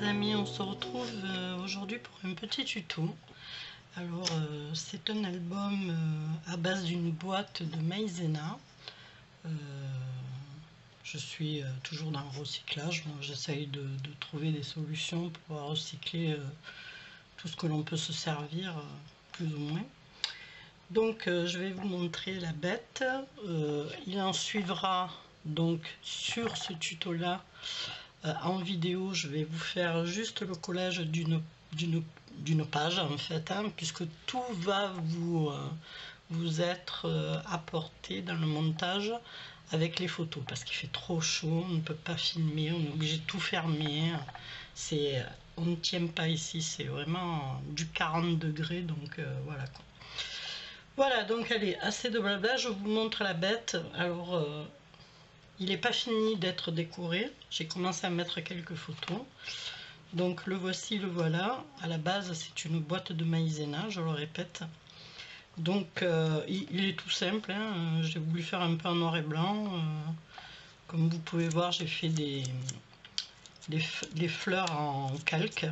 amis, on se retrouve aujourd'hui pour un petit tuto. Alors c'est un album à base d'une boîte de maïzena. Je suis toujours dans le recyclage, donc j'essaye de trouver des solutions pour recycler tout ce que l'on peut se servir, plus ou moins. Donc je vais vous montrer la bête. Il en suivra donc sur ce tuto là en vidéo. Je vais vous faire juste le collage d'une page en fait, puisque tout va vous être apporté dans le montage avec les photos, parce qu'il fait trop chaud, on ne peut pas filmer, on est obligé de tout fermer. On ne tient pas ici, c'est vraiment du 40 degrés, donc voilà quoi. Voilà, donc allez, assez de blabla, je vous montre la bête. Alors il n'est pas fini d'être décoré, j'ai commencé à mettre quelques photos. Donc le voici, le voilà. À la base c'est une boîte de maïzena, je le répète. Donc il est tout simple, j'ai voulu faire un peu en noir et blanc. Comme vous pouvez voir, j'ai fait des fleurs en calque,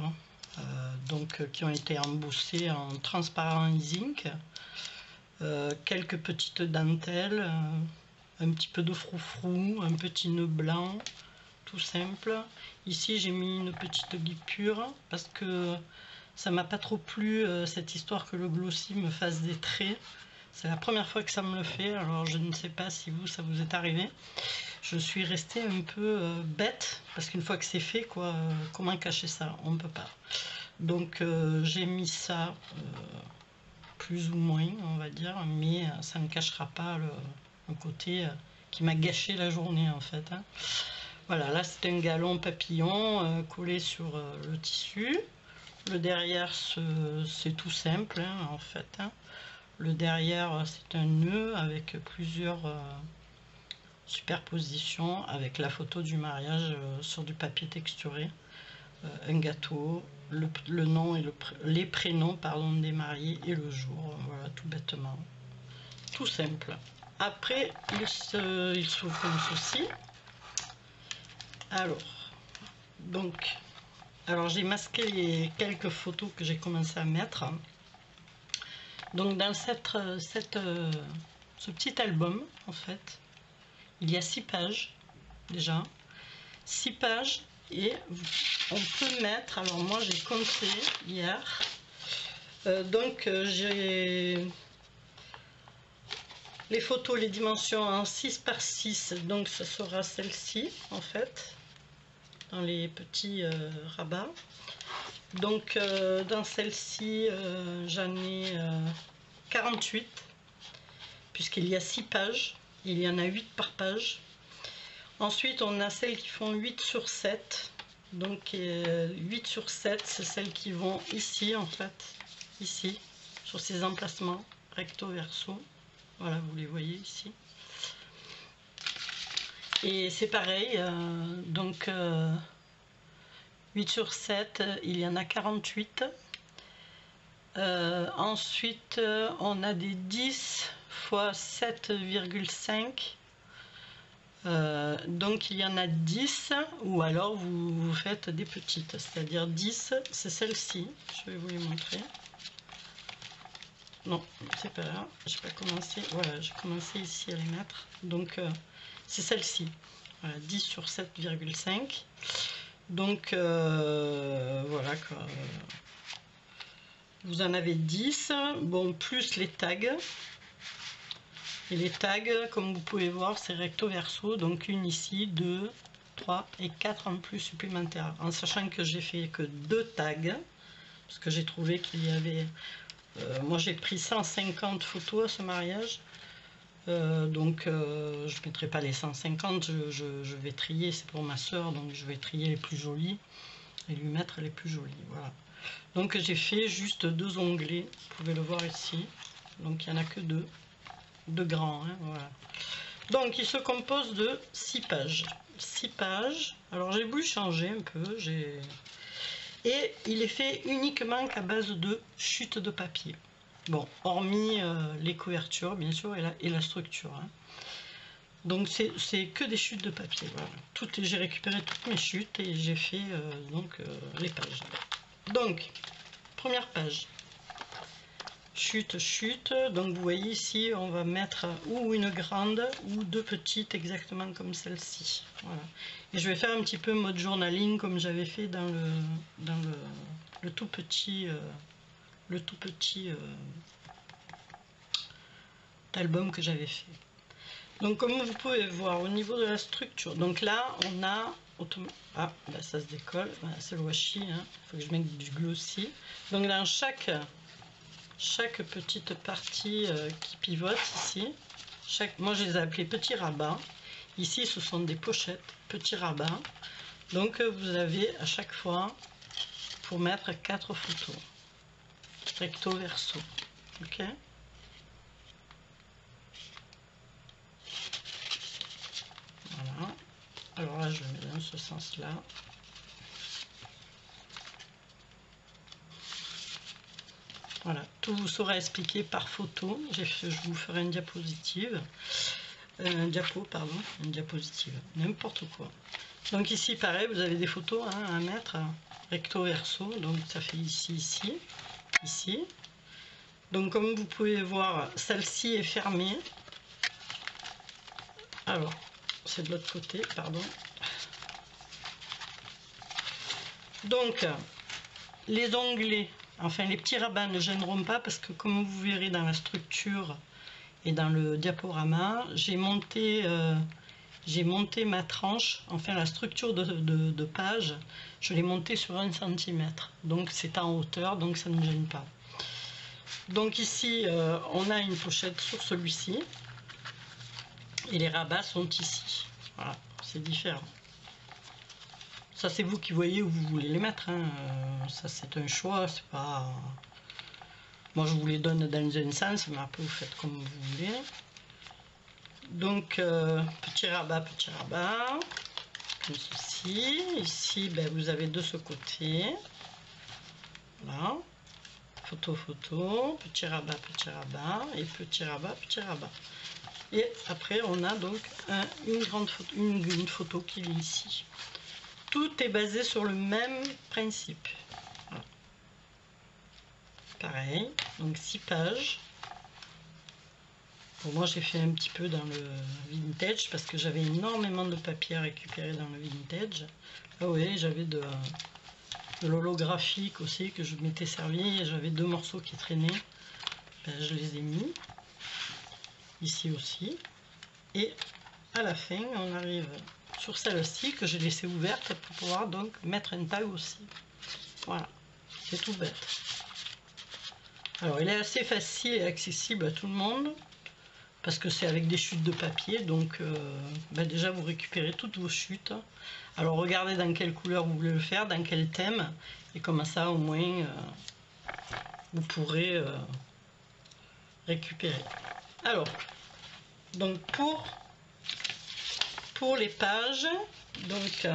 donc qui ont été embossées en transparent zinc. Quelques petites dentelles, un petit peu de froufrou, un petit nœud blanc, tout simple. Ici j'ai mis une petite guipure parce que ça m'a pas trop plu cette histoire que le glossy me fasse des traits. C'est la première fois que ça me le fait, alors je ne sais pas si vous, ça vous est arrivé. Je suis restée un peu bête, parce qu'une fois que c'est fait, quoi, comment cacher ça? On ne peut pas. Donc j'ai mis ça plus ou moins, on va dire, mais ça ne cachera pas le côté qui m'a gâché la journée en fait. Voilà, là c'est un galon papillon collé sur le tissu. Le derrière c'est tout simple en fait. Le derrière c'est un nœud avec plusieurs superpositions, avec la photo du mariage sur du papier texturé. Un gâteau, le nom et les prénoms pardon, des mariés et le jour, voilà, tout bêtement, tout simple. Après il s'ouvre comme ceci. Alors j'ai masqué les quelques photos que j'ai commencé à mettre. Donc dans ce petit album en fait, il y a 6 pages déjà, 6 pages. Et on peut mettre, alors moi j'ai compté hier, donc j'ai les photos, les dimensions en 6 par 6, donc ce sera celle-ci en fait, dans les petits rabats. Donc dans celle-ci j'en ai 48, puisqu'il y a 6 pages, il y en a 8 par page. Ensuite, on a celles qui font 8 sur 7. Donc 8 sur 7, c'est celles qui vont ici, en fait. Ici, sur ces emplacements, recto, verso. Voilà, vous les voyez ici. Et c'est pareil, donc 8 sur 7, il y en a 48. Ensuite, on a des 10 fois 7,5. Donc il y en a 10, ou alors vous faites des petites, c'est-à-dire 10, c'est celle-ci, je vais vous les montrer. Non, c'est pas là, j'ai pas commencé, voilà, j'ai commencé ici à les mettre, donc c'est celle-ci, voilà, 10 sur 7,5, donc voilà quoi. Vous en avez 10, bon, plus les tags. Et les tags, comme vous pouvez voir, c'est recto verso, donc une ici, 2, 3 et 4 en plus supplémentaires. En sachant que j'ai fait que 2 tags, parce que j'ai trouvé qu'il y avait... moi j'ai pris 150 photos à ce mariage, donc je ne mettrai pas les 150, je vais trier, c'est pour ma soeur, donc je vais trier les plus jolies et lui mettre les plus jolies, voilà. Donc j'ai fait juste 2 onglets, vous pouvez le voir ici, donc il n'y en a que 2. De grands, voilà. Donc il se compose de 6 pages. 6 pages. Alors j'ai voulu changer un peu. Et il est fait uniquement qu'à base de chute de papier. Bon, hormis les couvertures, bien sûr, et la structure. Donc c'est que des chutes de papier. Voilà. J'ai récupéré toutes mes chutes et j'ai fait les pages. Donc, première page. Chute, chute. Donc vous voyez ici, on va mettre ou une grande ou deux petites, exactement comme celle-ci. Voilà. Et je vais faire un petit peu mode journaling comme j'avais fait dans le tout petit album que j'avais fait. Donc comme vous pouvez voir au niveau de la structure, donc là on a ah bah ça se décolle, voilà, c'est le washi, hein. Il faut que je mette du glossy. Donc dans chaque petite partie qui pivote ici, moi je les ai appelés petits rabats. Ici ce sont des pochettes, petits rabats. Donc vous avez à chaque fois pour mettre 4 photos, recto verso, ok. Voilà. Alors là, je le mets dans ce sens-là. Voilà, tout vous sera expliqué par photo. Je vous ferai une diapositive. Une diapositive, n'importe quoi. Donc ici, pareil, vous avez des photos à mettre recto verso. Donc ça fait ici, ici, ici. Donc comme vous pouvez voir, celle-ci est fermée. Alors, c'est de l'autre côté, pardon. Donc, les onglets, enfin les petits rabats ne gêneront pas parce que comme vous verrez dans la structure et dans le diaporama, j'ai monté ma tranche, enfin la structure de page, je l'ai montée sur 1 cm. Donc c'est en hauteur, donc ça ne gêne pas. Donc ici, on a une pochette sur celui-ci. Et les rabats sont ici. Voilà, c'est différent. Ça, c'est vous qui voyez où vous voulez les mettre. Hein. Ça, c'est un choix. C'est pas. Moi, je vous les donne dans un sens, mais après, vous faites comme vous voulez. Donc, petit rabat, comme ceci. Ici, ben, vous avez de ce côté. Voilà. Photo, photo. Petit rabat, et petit rabat, petit rabat. Et après, on a donc une photo qui est ici. Tout est basé sur le même principe. Voilà. Pareil, donc 6 pages. Pour moi, j'ai fait un petit peu dans le vintage parce que j'avais énormément de papier à récupérer dans le vintage. Ah oui, j'avais de l'holographique aussi que je m'étais servi. J'avais 2 morceaux qui traînaient. Ben, je les ai mis. Ici aussi. Et à la fin, on arrive sur celle-ci que j'ai laissée ouverte pour pouvoir donc mettre un tag aussi. Voilà, c'est tout bête. Alors, il est assez facile et accessible à tout le monde parce que c'est avec des chutes de papier. Donc, ben déjà, vous récupérez toutes vos chutes. Alors, regardez dans quelle couleur vous voulez le faire, dans quel thème. Et comme ça, au moins, vous pourrez récupérer. Alors, donc pour les pages, donc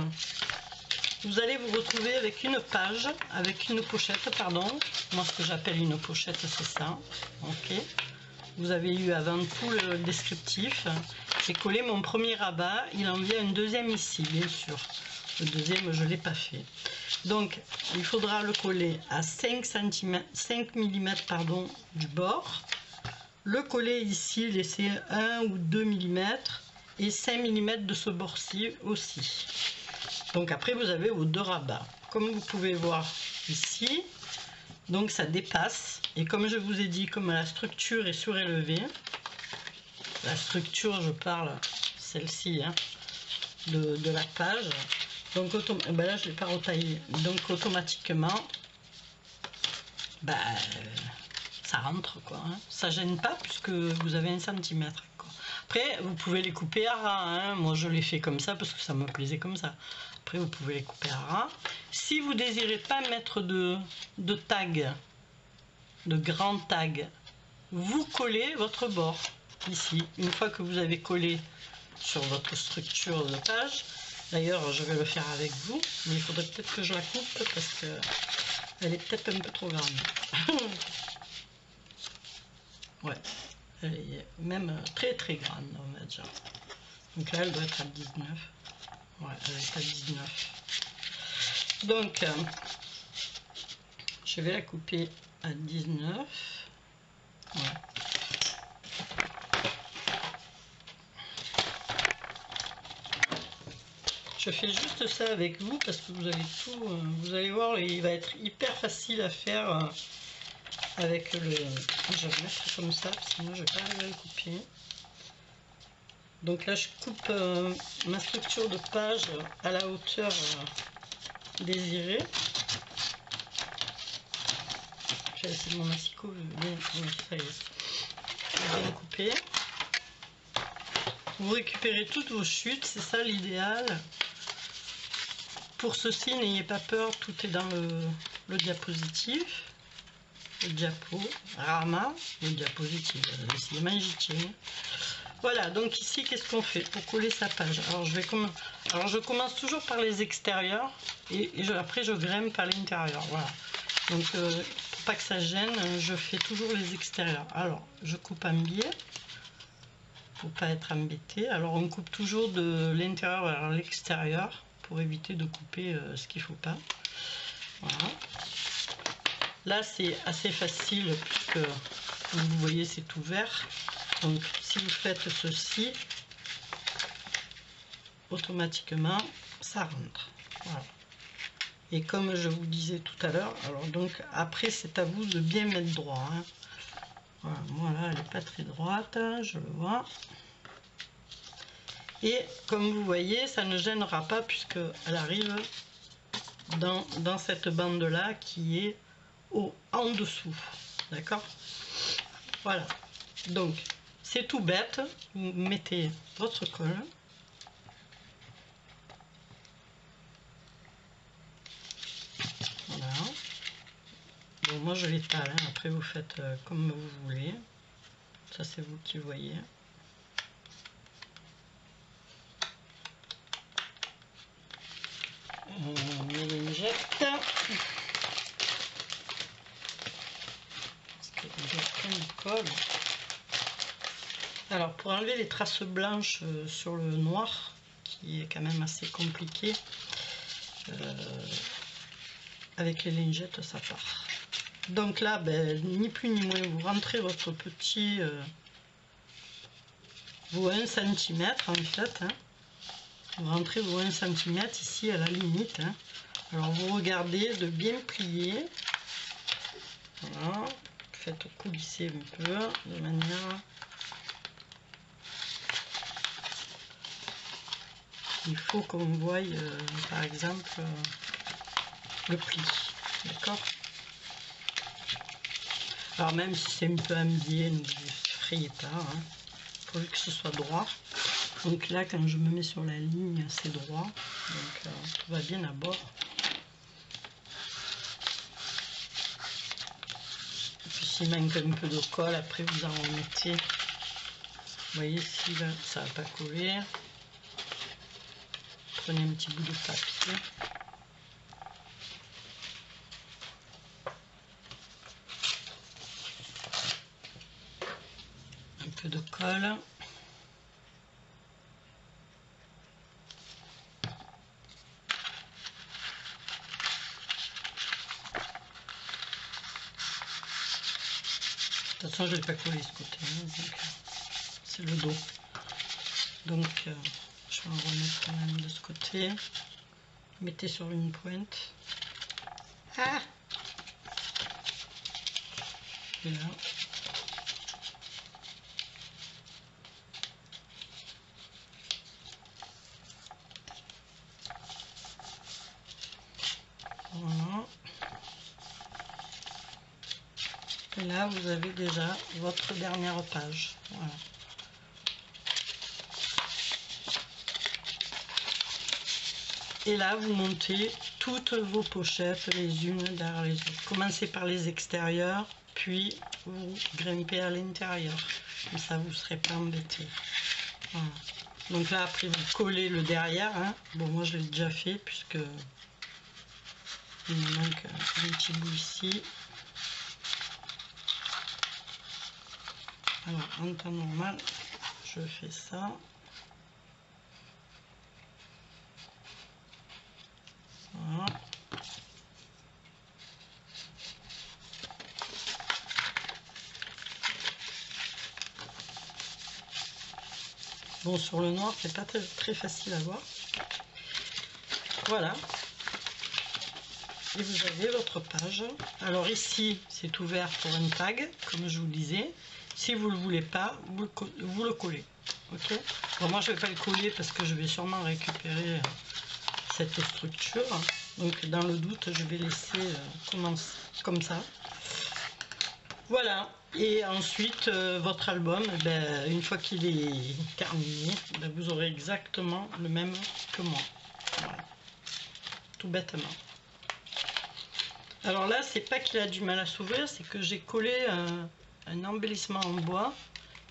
vous allez vous retrouver avec une page, avec une pochette, pardon. Moi, ce que j'appelle une pochette, c'est ça. Ok. Vous avez eu avant tout le descriptif. J'ai collé mon premier rabat. Il en vient un deuxième ici, bien sûr. Le deuxième, je ne l'ai pas fait. Donc, il faudra le coller à 5 mm pardon, du bord. Le coller ici, laisser 1 ou 2 mm et 5 mm de ce bord-ci aussi. Donc après, vous avez vos 2 rabats. Comme vous pouvez voir ici, donc ça dépasse. Et comme je vous ai dit, comme la structure est surélevée, la structure, je parle, celle-ci, hein, de la page, donc ben là, je ne l'ai pas retaillé. Donc automatiquement, ben, ça rentre quoi, hein. Ça gêne pas puisque vous avez 1 cm quoi. Après vous pouvez les couper à ras, hein. Moi je l'ai fait comme ça parce que ça me plaisait comme ça. Après vous pouvez les couper à ras. Si vous désirez pas mettre de tag, de grand tag, vous collez votre bord ici. Une fois que vous avez collé sur votre structure de page, d'ailleurs je vais le faire avec vous, mais il faudrait peut-être que je la coupe parce que elle est peut-être un peu trop grande. Ouais, elle est même très très grande, on va dire. Donc là, elle doit être à 19. Ouais, elle est à 19. Donc, je vais la couper à 19. Ouais. Je fais juste ça avec vous parce que vous allez tout, vous allez voir, il va être hyper facile à faire avec le. Je vais le mettre comme ça, sinon je vais pas arriver à le couper. Donc là, je coupe ma structure de page à la hauteur désirée. J'ai laissé mon massicot bien, ça y est, bien coupé. Vous récupérez toutes vos chutes, c'est ça l'idéal. Pour ceci, n'ayez pas peur, tout est dans le diapositive. Le diaporama, le diapositive, c'est les mains j'y tiens. Voilà, donc ici, qu'est-ce qu'on fait pour coller sa page? Alors, je commence toujours par les extérieurs et après, je grimpe à l'intérieur. Voilà. Donc, pour pas que ça gêne, je fais toujours les extérieurs. Alors, je coupe un biais pour pas être embêté. Alors, on coupe toujours de l'intérieur vers l'extérieur pour éviter de couper ce qu'il faut pas. Voilà. Là, c'est assez facile puisque, comme vous voyez, c'est ouvert. Donc, si vous faites ceci, automatiquement, ça rentre. Voilà. Et comme je vous disais tout à l'heure, alors donc après, c'est à vous de bien mettre droit. Hein. Voilà, moi là, elle n'est pas très droite, je le vois. Et comme vous voyez, ça ne gênera pas puisque elle arrive dans cette bande-là qui est en dessous. D'accord? Voilà. Donc, c'est tout bête. Vous mettez votre colle. Voilà. Bon, moi je l'étale. Hein. Après, vous faites comme vous voulez. Ça, c'est vous qui voyez. On met les lingettes. Parce que j'ai plein de colle. Alors, pour enlever les traces blanches sur le noir, qui est quand même assez compliqué, avec les lingettes, ça part. Donc là, ben, ni plus ni moins, vous rentrez votre petit... vos 1 cm en fait. Hein. Vous rentrez vos 1 cm ici à la limite. Hein. Alors vous regardez de bien plier. Voilà. Faites coulisser un peu de manière... Il faut qu'on voie par exemple le pli. D'accord? Alors même si c'est un peu ambié, ne vous effrayez pas. Hein. Il faut que ce soit droit. Donc là, quand je me mets sur la ligne, c'est droit. Donc tout va bien à bord. Et puis s'il manque un peu de colle, après vous en remettez. Vous voyez, si là, ça va pas coller. Prenez un petit bout de papier. Un peu de colle. De toute façon, je ne vais pas coller ce côté, hein, c'est le dos. Donc, je vais en remettre quand même de ce côté. Mettez sur une pointe. Ah! Et là. Voilà. Et là, vous avez déjà votre dernière page. Voilà. Et là, vous montez toutes vos pochettes les unes derrière les autres. Commencez par les extérieurs, puis vous grimpez à l'intérieur. Comme ça, vous ne serez pas embêté. Voilà. Donc là, après, vous collez le derrière. Hein. Bon, moi, je l'ai déjà fait, puisque il me manque un petit bout ici. Alors, en temps normal, je fais ça. Bon, sur le noir, c'est pas très facile à voir. Voilà. Et vous avez votre page. Alors ici, c'est ouvert pour un tag, comme je vous le disais. Si vous ne le voulez pas, vous le collez. Ok. Bon, moi, je ne vais pas le coller parce que je vais sûrement récupérer cette structure. Donc, dans le doute, je vais laisser comme ça. Voilà. Et ensuite, votre album, ben, une fois qu'il est terminé, ben, vous aurez exactement le même que moi. Voilà. Tout bêtement. Alors là, c'est pas qu'il a du mal à s'ouvrir, c'est que j'ai collé un embellissement en bois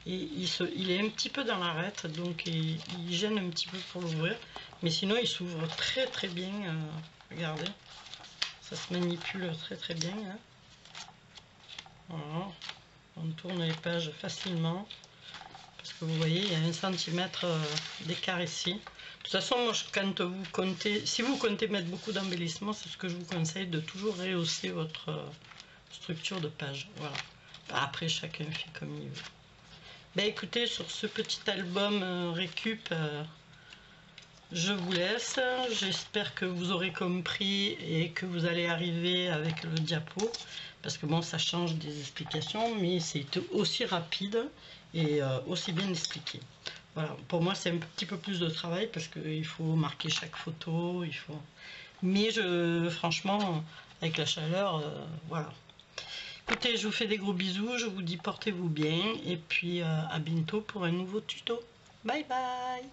et il est un petit peu dans l'arête, donc il gêne un petit peu pour l'ouvrir. Mais sinon, il s'ouvre très très bien. Regardez, ça se manipule très très bien. Hein. Voilà. On tourne les pages facilement parce que vous voyez, il y a 1 centimètre d'écart ici. De toute façon, moi, quand vous comptez, si vous comptez mettre beaucoup d'embellissement, c'est ce que je vous conseille, de toujours rehausser votre structure de page. Voilà. Après, chacun fait comme il veut. Ben, écoutez, sur ce petit album récup, je vous laisse. J'espère que vous aurez compris et que vous allez arriver avec le diapo. Parce que bon, ça change des explications, mais c'est aussi rapide et aussi bien expliqué. Voilà, pour moi c'est un petit peu plus de travail parce qu'il faut marquer chaque photo, il faut. Mais franchement, avec la chaleur, voilà. Écoutez, je vous fais des gros bisous, je vous dis portez-vous bien et puis à bientôt pour un nouveau tuto. Bye bye!